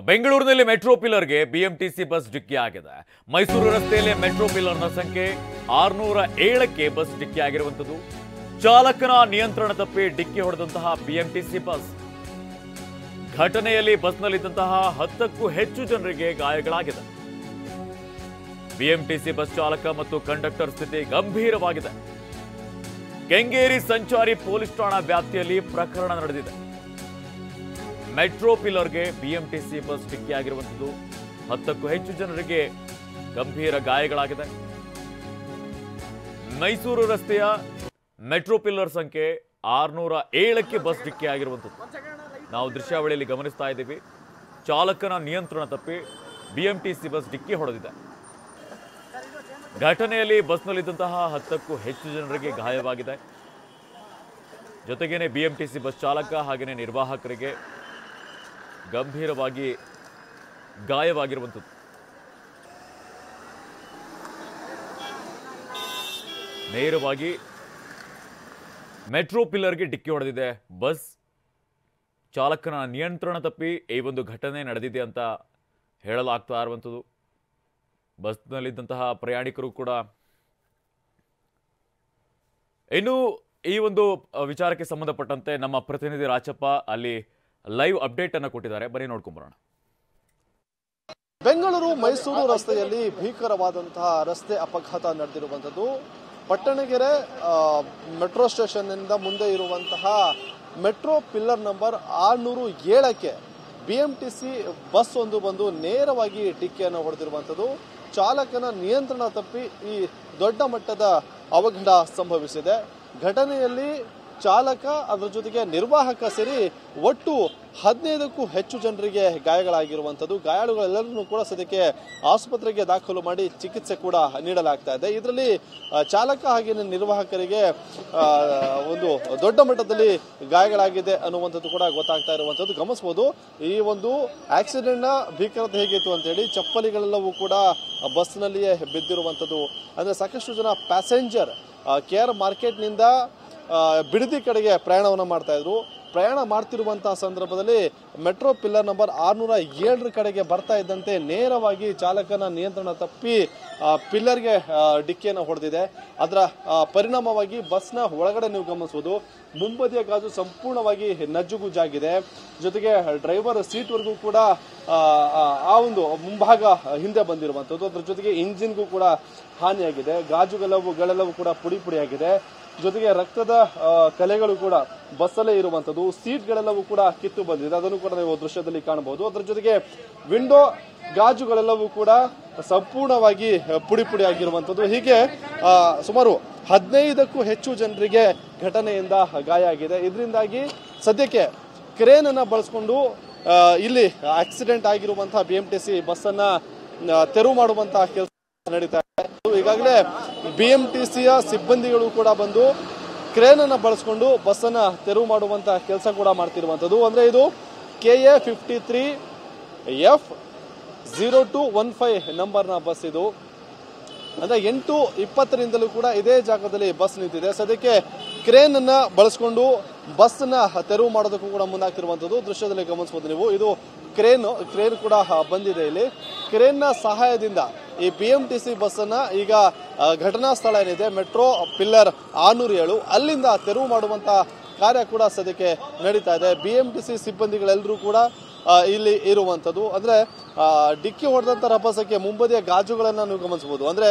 ಬೆಂಗಳೂರಿನಲ್ಲಿ metro ಪಿಲ್ಲರ್ಗೆ BMTC bus ಡಿಕ್ಕಿ ಆಗಿದೆ. ಮೈಸೂರು ರಸ್ತೆಯಲ್ಲಿ ಮೆಟ್ರೋ ಪಿಲ್ಲರ್ನ ಸಂಖ್ಯೆ 607ಕ್ಕೆ ಬಸ್ ಡಿಕ್ಕಿ ಆಗಿರುವಂತದ್ದು. ಚಾಲಕನ ನಿಯಂತ್ರಣ ತಪ್ಪಿ ಡಿಕ್ಕಿ ಹೊಡೆದಂತಹ ಬಿಎಂಟಿಸಿ ಬಸ್. ಘಟನೆಯಲ್ಲಿ ಬಸ್ನಲ್ಲಿದ್ದಂತಹ 10ಕ್ಕೂ ಹೆಚ್ಚು ಜನರಿಗೆ ಗಾಯಗಳಾಗಿದೆ. ಬಿಎಂಟಿಸಿ ಬಸ್ ಚಾಲಕ ಮತ್ತು ಕಂಡಕ್ಟರ್ ಸ್ಥಿತಿ ಗಂಭೀರವಾಗಿದೆ. ಕೆಂಗೇರಿ ಸಂಚಾರಿ ಪೊಲೀಸ್ ಠಾಣಾ ವ್ಯಾಪ್ತಿಯಲ್ಲಿ ಪ್ರಕರಣ ನಡೆದಿದೆ. ಮೆಟ್ರೋ ಪಿಲ್ಲರ್ಗೆ ಬಿಎಂಟಿಸಿ ಬಸ್ ಡಿಕ್ಕಿ ಆಗಿರುವಂತದ್ದು. 10ಕ್ಕೂ ಹೆಚ್ಚು ಜನರಿಗೆ ಗಂಭೀರ ಗಾಯಗಳಾಗಿದೆ. ಮೈಸೂರು ರಸ್ತೆಯ ಮೆಟ್ರೋ ಪಿಲ್ಲರ್ ಸಂಖ್ಯೆ 607ಕ್ಕೆ ಬಸ್ ಡಿಕ್ಕಿ ಆಗಿರುವಂತದ್ದು ನಾವು ದೃಶ್ಯಾವಳಿಯಲ್ಲಿ ಗಮನಿಸ್ತಾ ಇದ್ದೀವಿ. ಚಾಲಕನ ನಿಯಂತ್ರಣ ತಪ್ಪಿ ಬಿಎಂಟಿಸಿ ಬಸ್ ಡಿಕ್ಕಿ ಹೊಡೆದಿದೆ. ಘಟನೆಯಲ್ಲಿ ಬಸ್ನಲ್ಲಿದ್ದಂತಹ 10ಕ್ಕೂ ಹೆಚ್ಚು ಜನರಿಗೆ ಗಾಯವಾಗಿದೆ. ಜೊತೆಗೇನೆ ಬಿಎಂಟಿಸಿ ಬಸ್ ಚಾಲಕ ಹಾಗೆಯೇ ನಿರ್ವಾಹಕರಿಗೆ ಗಂಭೀರವಾಗಿ ಗಾಯವಾಗಿರುವಂಥದ್ದು. ನೇರವಾಗಿ ಮೆಟ್ರೋ ಪಿಲ್ಲರ್ಗೆ ಡಿಕ್ಕಿ ಹೊಡೆದಿದೆ ಬಸ್. ಚಾಲಕನ ನಿಯಂತ್ರಣ ತಪ್ಪಿ ಈ ಒಂದು ಘಟನೆ ನಡೆದಿದೆ ಅಂತ ಹೇಳಲಾಗ್ತಾ ಇರುವಂಥದ್ದು. ಬಸ್ನಲ್ಲಿದ್ದಂತಹ ಪ್ರಯಾಣಿಕರು ಕೂಡ ಇನ್ನು ಈ ಒಂದು ವಿಚಾರಕ್ಕೆ ಸಂಬಂಧಪಟ್ಟಂತೆ ನಮ್ಮ ಪ್ರತಿನಿಧಿ ರಾಚಪ್ಪ ಅಲ್ಲಿ ಲೈವ್ ಅಪ್ಡೇಟ್ ಅನ್ನು ಕೊಟ್ಟಿದ್ದಾರೆ. ಬರೀ ನೋಡ್ಕೊಂಡ್ಬರೋಣ. ಬೆಂಗಳೂರು ಮೈಸೂರು ರಸ್ತೆಯಲ್ಲಿ ಭೀಕರವಾದಂತಹ ರಸ್ತೆ ಅಪಘಾತ ನಡೆದಿರುವಂಥದ್ದು. ಪಟ್ಟಣಗೆರೆ ಮೆಟ್ರೋ ಸ್ಟೇಷನ್ ನಿಂದ ಮುಂದೆ ಇರುವಂತಹ ಮೆಟ್ರೋ ಪಿಲ್ಲರ್ ನಂಬರ್ 607ಕ್ಕೆ ಬಿಎಂಟಿಸಿ ಬಸ್ ಒಂದು ಬಂದು ನೇರವಾಗಿ ಡಿಕ್ಕಿಯನ್ನು ಹೊಡೆದಿರುವಂಥದ್ದು. ಚಾಲಕನ ನಿಯಂತ್ರಣ ತಪ್ಪಿ ಈ ದೊಡ್ಡ ಮಟ್ಟದ ಅವಘಡ ಸಂಭವಿಸಿದೆ. ಘಟನೆಯಲ್ಲಿ ಚಾಲಕ ಅದರ ಜೊತೆಗೆ ನಿರ್ವಾಹಕ ಸೇರಿ ಒಟ್ಟು 15ಕ್ಕೂ ಹೆಚ್ಚು ಜನರಿಗೆ ಗಾಯಗಳಾಗಿರುವಂಥದ್ದು. ಗಾಯಾಳುಗಳೆಲ್ಲರನ್ನೂ ಕೂಡ ಸದ್ಯಕ್ಕೆ ಆಸ್ಪತ್ರೆಗೆ ದಾಖಲು ಮಾಡಿ ಚಿಕಿತ್ಸೆ ಕೂಡ ನೀಡಲಾಗ್ತಾ ಇದೆ. ಇದರಲ್ಲಿ ಚಾಲಕ ಹಾಗೆ ನಿರ್ವಾಹಕರಿಗೆ ಒಂದು ದೊಡ್ಡ ಮಟ್ಟದಲ್ಲಿ ಗಾಯಗಳಾಗಿದೆ ಅನ್ನುವಂಥದ್ದು ಕೂಡ ಗೊತ್ತಾಗ್ತಾ ಇರುವಂಥದ್ದು ಗಮನಿಸಬಹುದು. ಈ ಒಂದು ಆಕ್ಸಿಡೆಂಟ್ನ ಭೀಕರತೆ ಹೇಗಿತ್ತು ಅಂತ ಹೇಳಿ ಚಪ್ಪಲಿಗಳೆಲ್ಲವೂ ಕೂಡ ಬಸ್ನಲ್ಲಿಯೇ ಬಿದ್ದಿರುವಂಥದ್ದು. ಅಂದರೆ ಸಾಕಷ್ಟು ಜನ ಪ್ಯಾಸೆಂಜರ್ KR ಮಾರ್ಕೆಟ್ನಿಂದ ಬಿಡದಿ ಕಡೆಗೆ ಪ್ರಯಾಣವನ್ನು ಮಾಡ್ತಾ ಇದ್ರು. ಪ್ರಯಾಣ ಮಾಡ್ತಿರುವಂತಹ ಸಂದರ್ಭದಲ್ಲಿ ಮೆಟ್ರೋ ಪಿಲ್ಲರ್ ನಂಬರ್ 607 ಕಡೆಗೆ ಬರ್ತಾ ಇದ್ದಂತೆ ನೇರವಾಗಿ ಚಾಲಕನ ನಿಯಂತ್ರಣ ತಪ್ಪಿ ಪಿಲ್ಲರ್ಗೆ ಡಿಕ್ಕಿಯನ್ನು ಹೊಡೆದಿದೆ. ಅದರ ಪರಿಣಾಮವಾಗಿ ಬಸ್ನ ಒಳಗಡೆ ನೀವು ಗಮನಿಸಬಹುದು ಮುಂಬದಿಯ ಗಾಜು ಸಂಪೂರ್ಣವಾಗಿ ನಜ್ಜುಗುಜ್ಜಾಗಿದೆ. ಜೊತೆಗೆ ಡ್ರೈವರ್ ಸೀಟ್ವರೆಗೂ ಕೂಡ ಆ ಒಂದು ಮುಂಭಾಗ ಹಿಂದೆ ಬಂದಿರುವಂಥದ್ದು. ಅದರ ಜೊತೆಗೆ ಇಂಜಿನ್ಗೂ ಕೂಡ ಹಾನಿಯಾಗಿದೆ. ಗಾಜುಗಳೆಲ್ಲವೂ ಕೂಡ ಪುಡಿ ಪುಡಿಯಾಗಿದೆ. ಜೊತೆಗೆ ರಕ್ತದ ಕಲೆಗಳು ಕೂಡ ಬಸ್ಸಲ್ಲೇ ಇರುವಂಥದ್ದು. ಸೀಟ್ಗಳೆಲ್ಲವೂ ಕೂಡ ಕಿತ್ತು ಬಂದಿದೆ, ಅದನ್ನು ಕೂಡ ನೀವು ದೃಶ್ಯದಲ್ಲಿ ಕಾಣಬಹುದು. ಅದರ ಜೊತೆಗೆ ವಿಂಡೋ ಗಾಜುಗಳೆಲ್ಲವೂ ಕೂಡ ಸಂಪೂರ್ಣವಾಗಿ ಪುಡಿ ಪುಡಿ ಆಗಿರುವಂಥದ್ದು. ಹೀಗೆ ಸುಮಾರು 15ಕ್ಕೂ ಹೆಚ್ಚು ಜನರಿಗೆ ಘಟನೆಯಿಂದ ಗಾಯ ಆಗಿದೆ. ಇದರಿಂದಾಗಿ ಸದ್ಯಕ್ಕೆ ಕ್ರೇನ್ ಅನ್ನ ಬಳಸಿಕೊಂಡು ಇಲ್ಲಿ ಆಕ್ಸಿಡೆಂಟ್ ಆಗಿರುವಂತಹ ಬಿಎಂಟಿಸಿ ಬಸ್ ಅನ್ನ ತೆರವು ಮಾಡುವಂತಹ ಕೆಲಸ ನಡೀತಾ ಇದೆ. ಈಗಾಗಲೇ ಬಿಎಂಟಿಸಿಯ ಸಿಬ್ಬಂದಿಗಳು ಕೂಡ ಬಂದು ಕ್ರೇನ್ ಅನ್ನ ಬಳಸಿಕೊಂಡು ಬಸ್ ಅನ್ನ ತೆರವು ಮಾಡುವಂತಹ ಕೆಲಸ ಕೂಡ ಮಾಡ್ತಿರುವಂತದ್ದು. ಅಂದ್ರೆ ಇದು KA 53F0215 ನಂಬರ್ನ ಬಸ್ ಇದು. ಅಂದ್ರೆ 8:20ರಿಂದಲೂ ಕೂಡ ಇದೇ ಜಾಗದಲ್ಲಿ ಬಸ್ ನಿಂತಿದೆ. ಸದ್ಯಕ್ಕೆ ಕ್ರೇನ್ ಅನ್ನ ಬಳಸಿಕೊಂಡು ಬಸ್ ನ ತೆರವು ಮಾಡೋದಕ್ಕೂ ಕೂಡ ಮುಂದಾಗ್ತಿರುವಂತದ್ದು ದೃಶ್ಯದಲ್ಲಿ ಗಮನಿಸಬಹುದು ನೀವು. ಇದು ಕ್ರೇನ್ ಕೂಡ ಬಂದಿದೆ. ಇಲ್ಲಿ ಕ್ರೇನ್ ನ ಸಹಾಯದಿಂದ ಈ ಬಿಎಂಟಿಸಿ ಬಸ್ ಅನ್ನ ಈಗ ಘಟನಾ ಸ್ಥಳ ಏನಿದೆ ಮೆಟ್ರೋ ಪಿಲ್ಲರ್ 607 ಅಲ್ಲಿಂದ ತೆರವು ಮಾಡುವಂತ ಕಾರ್ಯ ಕೂಡ ಸದ್ಯಕ್ಕೆ ನಡೀತಾ ಇದೆ. ಬಿಎಂಟಿಸಿ ಸಿಬ್ಬಂದಿಗಳೆಲ್ಲರೂ ಕೂಡ ಇಲ್ಲಿ ಇರುವಂತದ್ದು. ಅಂದ್ರೆ ಡಿಕ್ಕಿ ಹೊಡೆದಂತ ರಭಸಕ್ಕೆ ಮುಂಬದಿಯ ಗಾಜುಗಳನ್ನ ನೀವು ಗಮನಿಸಬಹುದು. ಅಂದ್ರೆ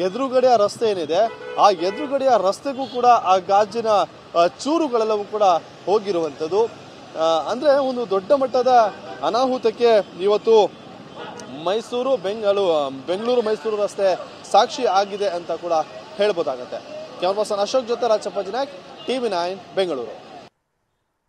ಎದುರುಗಡೆಯ ರಸ್ತೆ ಏನಿದೆ ಆ ಎದುರುಗಡೆಯ ರಸ್ತೆಗೂ ಕೂಡ ಆ ಗಾಜಿನ ಚೂರುಗಳೆಲ್ಲವೂ ಕೂಡ ಹೋಗಿರುವಂತದ್ದು. ಅಂದ್ರೆ ಒಂದು ದೊಡ್ಡ ಮಟ್ಟದ ಅನಾಹುತಕ್ಕೆ ಇವತ್ತು ಬೆಂಗಳೂರು ಮೈಸೂರು ರಸ್ತೆ ಸಾಕ್ಷಿ ಆಗಿದೆ ಅಂತ ಕೂಡ ಹೇಳ್ಬೋದಾಗತ್ತೆ. ಕ್ಯಾಮರಾ ಪರ್ಸನ್ ಅಶೋಕ್ ಜೊತೆ ರಾಚಪ್ಪ ಜಿನಾಕ್, TV9 ಬೆಂಗಳೂರು.